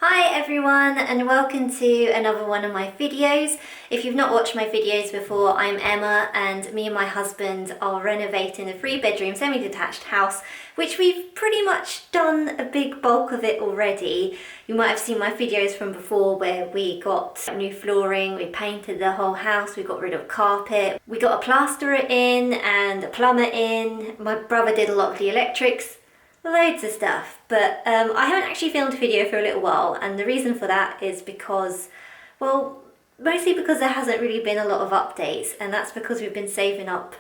Hi everyone and welcome to another one of my videos. If you've not watched my videos before, I'm Emma and me and my husband are renovating a 3-bedroom semi-detached house, which we've pretty much done a big bulk of it already. You might have seen my videos from before where we got new flooring, we painted the whole house, we got rid of carpet, we got a plasterer in and a plumber in. My brother did a lot of the electrics. Loads of stuff, but I haven't actually filmed a video for a little while, and the reason for that is because, well, mostly because there hasn't really been a lot of updates, and that's because we've been saving up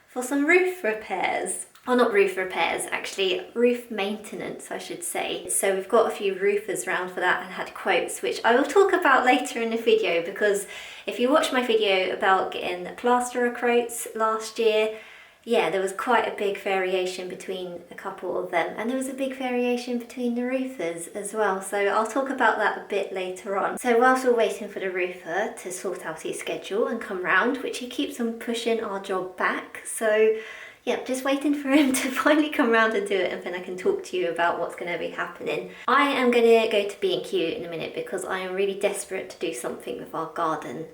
for some roof repairs. Well, not roof repairs, actually, roof maintenance, I should say. So we've got a few roofers around for that and had quotes, which I will talk about later in the video, because if you watch my video about getting plasterer quotes last year, yeah, there was quite a big variation between a couple of them, and there was a big variation between the roofers as well, so I'll talk about that a bit later on. So whilst we're waiting for the roofer to sort out his schedule and come round, which he keeps on pushing our job back, so yeah, just waiting for him to finally come round and do it, and then I can talk to you about what's going to be happening. I am going to go to B&Q in a minute because I am really desperate to do something with our garden.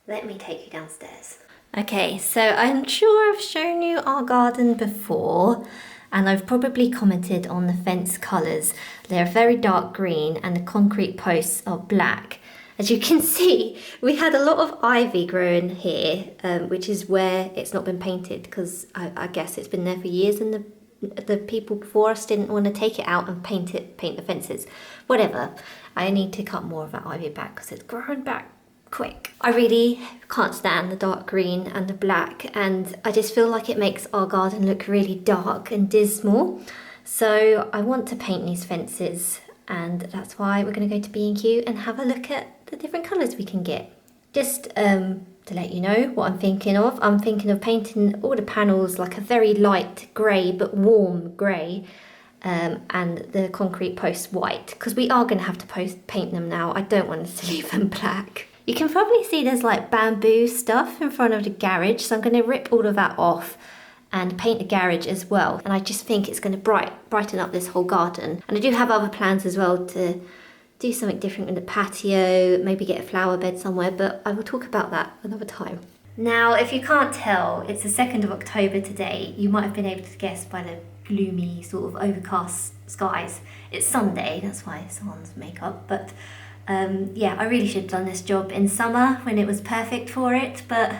Let me take you downstairs. Okay, so I'm sure I've shown you our garden before, and I've probably commented on the fence colours. They're very dark green and the concrete posts are black. As you can see, we had a lot of ivy growing here, which is where it's not been painted, because I guess it's been there for years and the people before us didn't want to take it out and paint the fences. Whatever, I need to cut more of that ivy back because it's growing back quick. I really can't stand the dark green and the black, and I just feel like it makes our garden look really dark and dismal. So I want to paint these fences, and that's why we're going to go to B&Q and have a look at the different colours we can get. Just to let you know what I'm thinking of painting all the panels like a very light grey but warm grey, and the concrete posts white, because we are going to have to paint them now. I don't want us to leave them black. You can probably see there's like bamboo stuff in front of the garage, so I'm going to rip all of that off and paint the garage as well. And I just think it's going to brighten up this whole garden. And I do have other plans as well to do something different in the patio, maybe get a flower bed somewhere, but I will talk about that another time. Now, if you can't tell, it's the 2nd of October today. You might have been able to guess by the gloomy sort of overcast skies. It's Sunday, that's why it's someone's makeup, but yeah, I really should have done this job in summer when it was perfect for it, but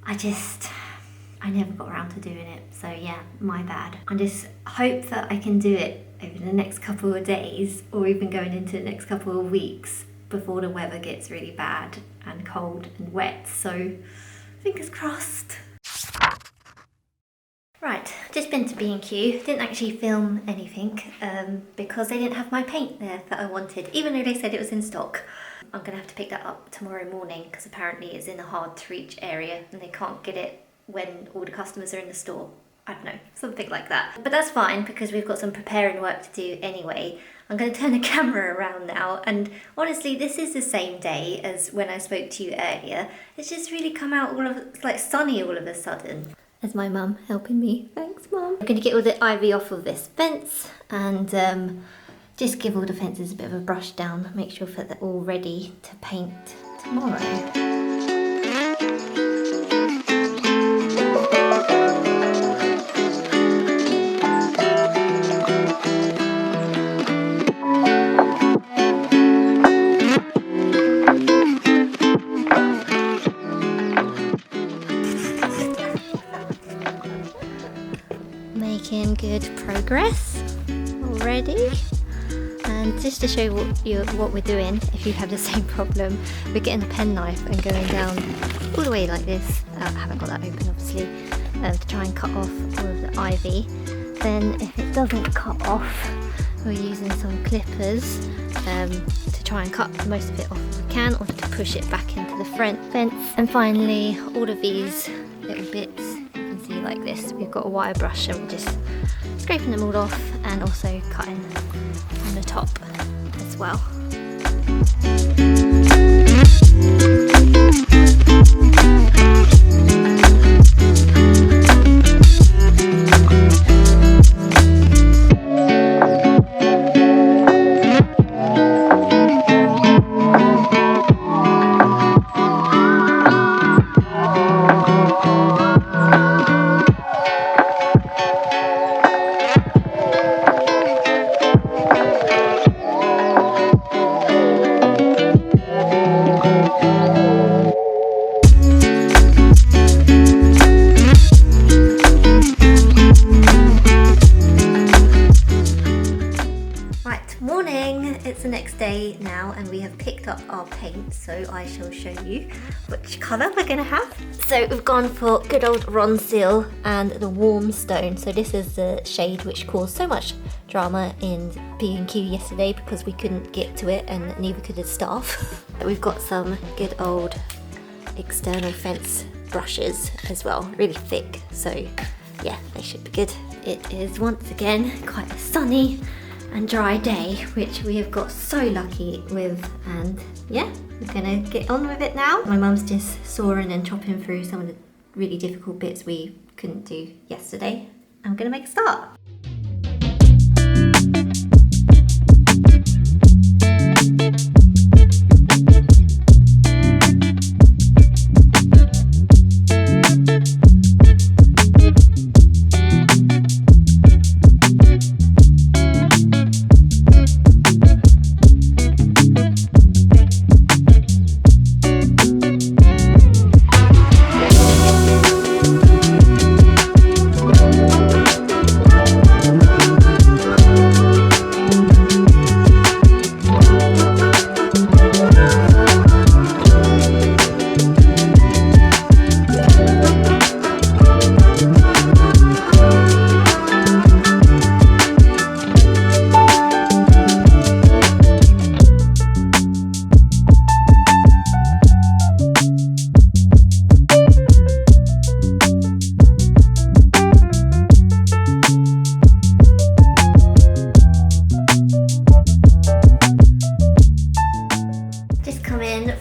I never got around to doing it, so yeah, my bad. I just hope that I can do it over the next couple of days, or even going into the next couple of weeks before the weather gets really bad and cold and wet, so fingers crossed. Right, just been to B&Q, didn't actually film anything because they didn't have my paint there that I wanted, even though they said it was in stock. I'm going to have to pick that up tomorrow morning because apparently it's in a hard to reach area and they can't get it when all the customers are in the store. I don't know, something like that. But that's fine because we've got some preparing work to do anyway. I'm going to turn the camera around now, and honestly this is the same day as when I spoke to you earlier. It's just really come out it's like sunny all of a sudden. There's my mum helping me. Thanks, Mum. I'm going to get all the ivy off of this fence and just give all the fences a bit of a brush down, make sure that they're all ready to paint tomorrow. Making good progress already, and just to show what we're doing, if you have the same problem, we're getting a penknife and going down all the way like this. I haven't got that open obviously, to try and cut off all of the ivy. Then if it doesn't cut off, we're using some clippers to try and cut most of it off if we can, or to push it back into the front fence. And finally, all of these little bits, like this, we've got a wire brush and we're just scraping them all off and also cutting on the top as well. Morning! It's the next day now and we have picked up our paint, so I shall show you which colour we're going to have. So we've gone for good old Ronseal and the warm stone. So this is the shade which caused so much drama in B&Q yesterday because we couldn't get to it and neither could the staff. We've got some good old external fence brushes as well, really thick, so yeah, they should be good. It is once again quite a sunny and dry day, which we have got so lucky with, and yeah, we're gonna get on with it now. My mum's just sawing and chopping through some of the really difficult bits we couldn't do yesterday. I'm gonna make a start.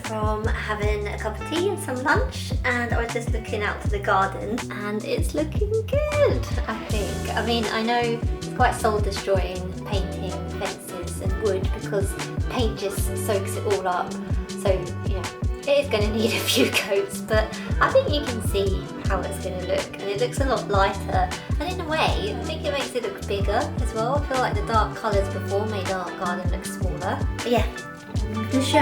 From having a cup of tea and some lunch, and I was just looking out to the garden and it's looking good, I think. I mean, I know it's quite soul destroying painting fences and wood because paint just soaks it all up, so you know it is going to need a few coats, but I think you can see how it's going to look, and it looks a lot lighter, and in a way I think it makes it look bigger as well. I feel like the dark colours before made our garden look smaller, but yeah, the show.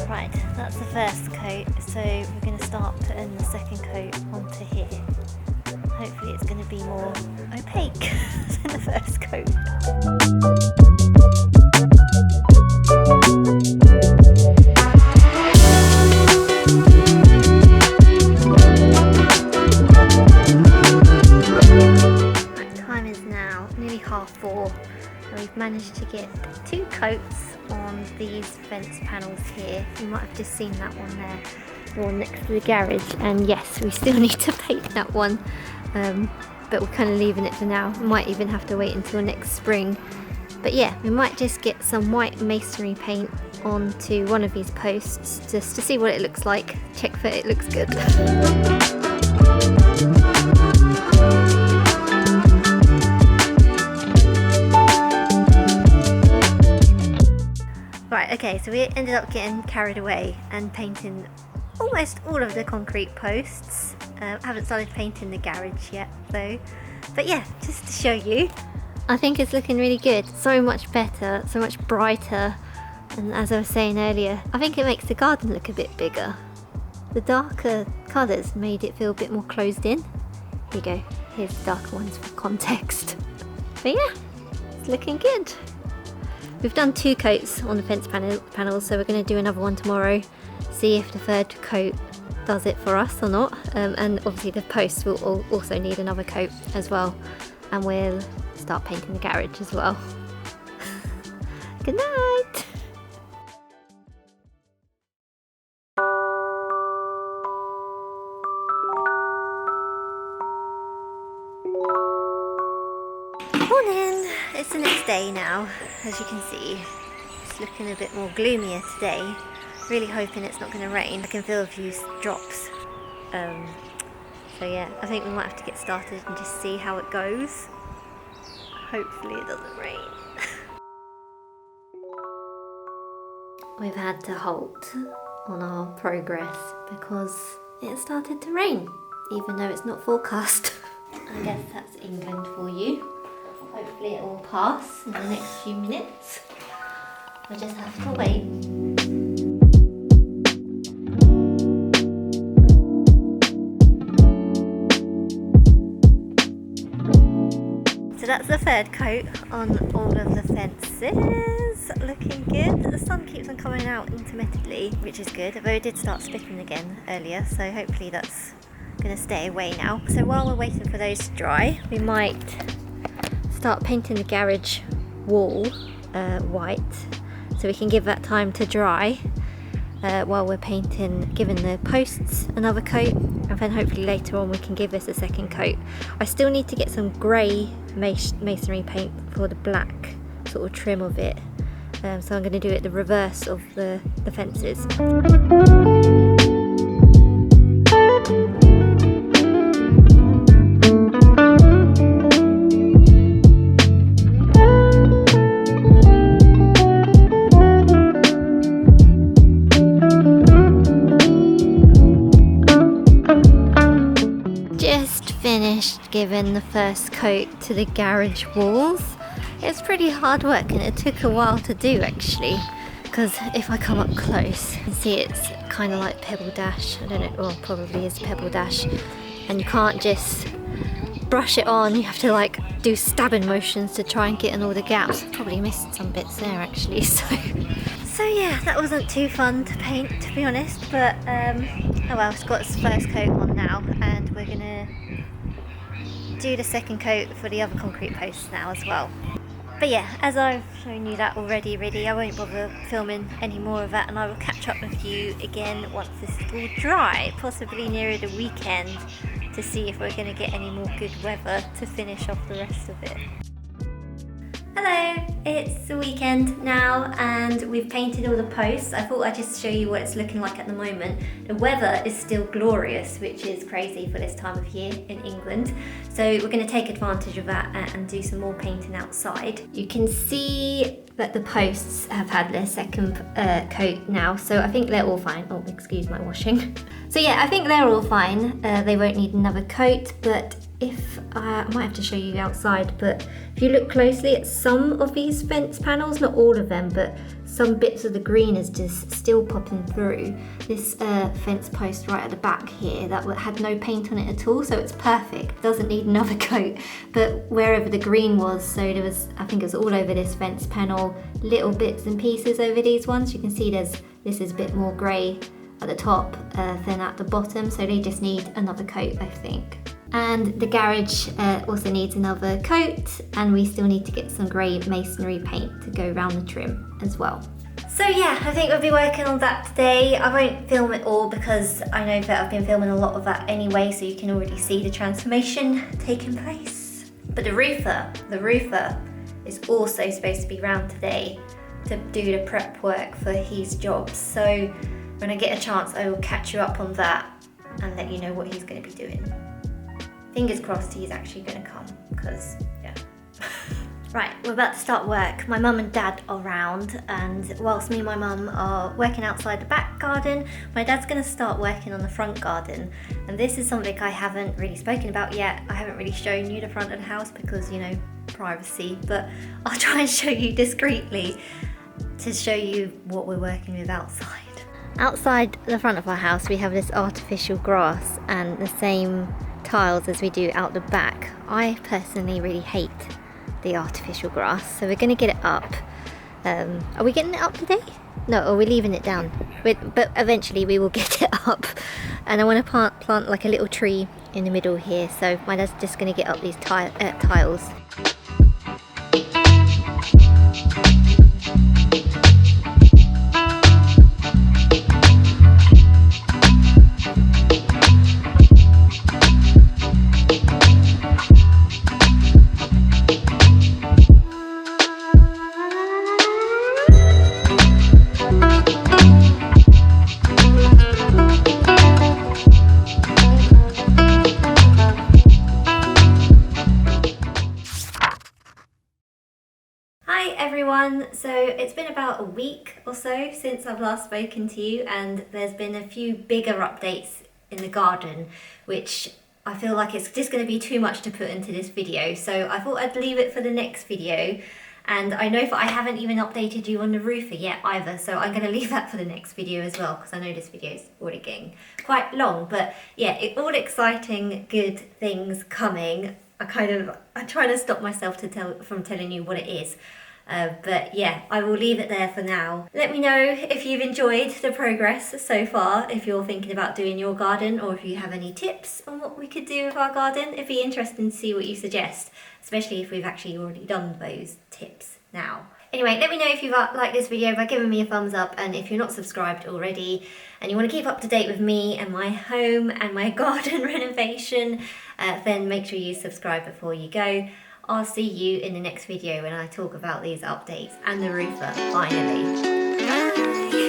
Right, that's the first coat, so we're going to start putting the second coat onto here. Hopefully it's going to be more opaque than the first coat. Nearly 4:30, and we've managed to get 2 coats on these fence panels here. You might have just seen that one there, the one next to the garage, and yes, we still need to paint that one, but we're kind of leaving it for now. We might even have to wait until next spring, but yeah, we might just get some white masonry paint onto one of these posts just to see what it looks like, check that it looks good. Right, okay, so we ended up getting carried away and painting almost all of the concrete posts. I haven't started painting the garage yet though, but yeah, just to show you. I think it's looking really good, so much better, so much brighter, and as I was saying earlier, I think it makes the garden look a bit bigger. The darker colours made it feel a bit more closed in. Here you go, here's the darker ones for context. But yeah, it's looking good. We've done 2 coats on the fence panels, so we're going to do another one tomorrow, see if the third coat does it for us or not, and obviously the posts will also need another coat as well, and we'll start painting the garage as well. Good night! Morning! It's the next day now, as you can see. It's looking a bit more gloomier today. Really hoping it's not going to rain. I can feel a few drops. So yeah, I think we might have to get started and just see how it goes. Hopefully it doesn't rain. We've had to halt on our progress because it started to rain, even though it's not forecast. I guess that's England for you. Hopefully it will pass in the next few minutes. We'll just have to wait. So that's the third coat on all of the fences. Looking good. The sun keeps on coming out intermittently, which is good, although it did start spitting again earlier, so hopefully that's going to stay away now. So while we're waiting for those to dry, we might start painting the garage wall white, so we can give that time to dry while we're painting, giving the posts another coat, and then hopefully later on we can give this a second coat. I still need to get some grey masonry paint for the black sort of trim of it, so I'm going to do it the reverse of the fences. Finished giving the first coat to the garage walls. It's pretty hard work and it took a while to do actually, because if I come up close you can see it's kind of like pebble dash. I don't know, well, probably is pebble dash, and you can't just brush it on, you have to like do stabbing motions to try and get in all the gaps. Probably missed some bits there actually, so yeah, that wasn't too fun to paint, to be honest, but oh well, it's got its first coat on now, and we're gonna do the second coat for the other concrete posts now as well. But yeah, as I've shown you that already really, I won't bother filming any more of that, and I will catch up with you again once this is all dry, possibly nearer the weekend, to see if we're going to get any more good weather to finish off the rest of it. Hello, it's the weekend now and we've painted all the posts. I thought I'd just show you what it's looking like at the moment. The weather is still glorious, which is crazy for this time of year in England. So we're going to take advantage of that and do some more painting outside. You can see that the posts have had their second coat now, so I think they're all fine. Oh, excuse my washing. So yeah, I think they're all fine. They won't need another coat, but if I might have to show you outside, but if you look closely at some of these fence panels, not all of them, but some bits of the green is just still popping through. This fence post right at the back here, that had no paint on it at all, so it's perfect, doesn't need another coat. But wherever the green was, so there was, I think it was all over this fence panel, little bits and pieces over these ones. You can see this is a bit more grey at the top than at the bottom, so they just need another coat, I think. And the garage also needs another coat, and we still need to get some grey masonry paint to go around the trim as well. So yeah, I think we'll be working on that today. I won't film it all because I know that I've been filming a lot of that anyway, so you can already see the transformation taking place. But the roofer is also supposed to be round today to do the prep work for his job. So when I get a chance, I will catch you up on that and let you know what he's going to be doing. Fingers crossed he's actually going to come, because, yeah. Right, we're about to start work. My mum and dad are round, and whilst me and my mum are working outside the back garden, my dad's going to start working on the front garden. And this is something I haven't really spoken about yet. I haven't really shown you the front of the house because, you know, privacy, but I'll try and show you discreetly to show you what we're working with outside. Outside the front of our house, we have this artificial grass and the same tiles as we do out the back. I personally really hate the artificial grass, so we're going to get it up. Are we getting it up today? No, are we leaving it down? But eventually we will get it up. And I want to plant like a little tree in the middle here, so my dad's just going to get up these tiles. So it's been about a week or so since I've last spoken to you, and there's been a few bigger updates in the garden which I feel like it's just going to be too much to put into this video, so I thought I'd leave it for the next video. And I know that I haven't even updated you on the roofer yet either, so I'm going to leave that for the next video as well, because I know this video is already getting quite long. But yeah, all exciting good things coming. I try to stop myself from telling you what it is. But yeah, I will leave it there for now. Let me know if you've enjoyed the progress so far, if you're thinking about doing your garden, or if you have any tips on what we could do with our garden. It'd be interesting to see what you suggest, especially if we've actually already done those tips now. Anyway, let me know if you've liked this video by giving me a thumbs up, and if you're not subscribed already and you want to keep up to date with me and my home and my garden renovation, then make sure you subscribe before you go. I'll see you in the next video when I talk about these updates and the roofer, finally. Bye!